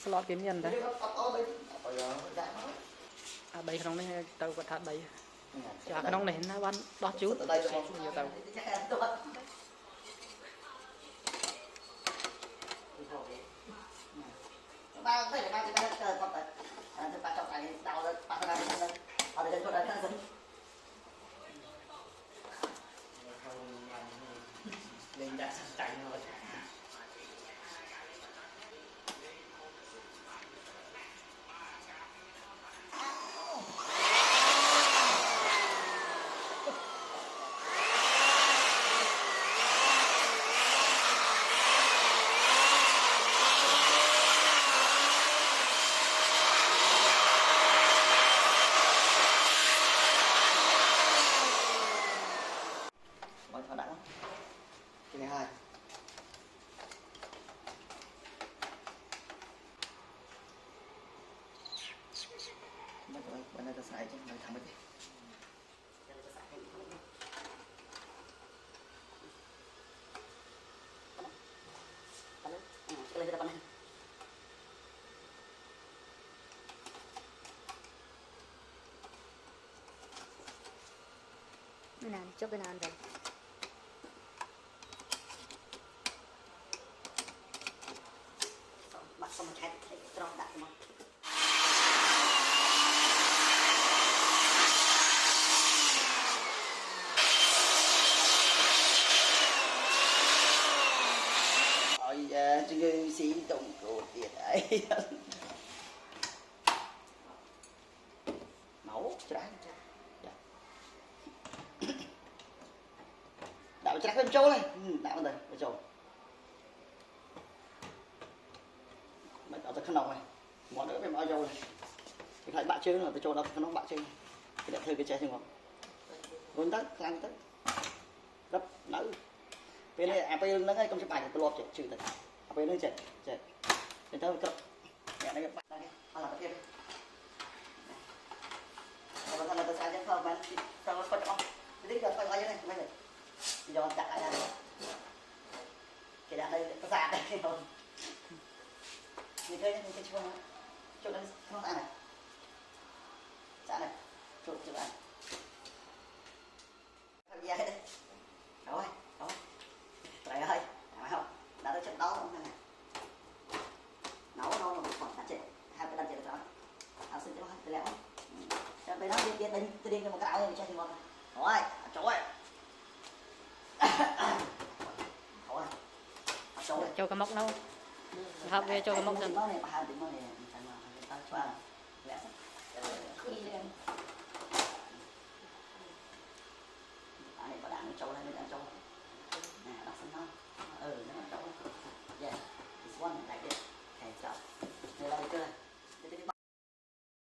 slot kiếm nhân đấy à đây trong này tàu vật thật đây chả cái nông này nó bán đo chú nhiều tàu ba cái này ba cái này chơi con đấy ba trọng này đào lên ba cái này ở đây cho đấy nó dính lên đã sẵn sàng rồi cái hai bên đây ta xài chứ mình thằng cái Bên nào chốt bên nào vậy? bắt xong chạy tròn đặt mà ôi chứ xí tổng cổ tiền ấy máu trái đạo trái bên châu này đạo bên đây bên châu mày ở khăn này món nữa phải bao dâu này thì lại bạ chơi là cái chỗ đó nó bạ chơi cái đẹp thôi cái che chừng không vốn tất làm tất rất nữ bên này à bây giờ nó ngay công chụp ảnh tôi lọp chạy trừ này à bây giờ chạy chạy đến tới cậu mẹ này bạn đây hoặc là cái kia còn là tôi sai chứ không bạn sao nó phân không cái đích là phân bao nhiêu này mấy này giờ chặt lại này cái đạn đây có già đây không như thế những cái chỗ này không ăn này xã này chỗ ăn tham gia đấy rồi trời ơi phải không đã tới trận đó không này nấu nó một phần đặt trên hai cái đặt trên đó à xin cho tôi lẹo cho tôi nói điên tôi điên cho một cái áo này cho thì ngon rồi chỗ ơi cho cái móc đâu hợp về cho cái móc dần này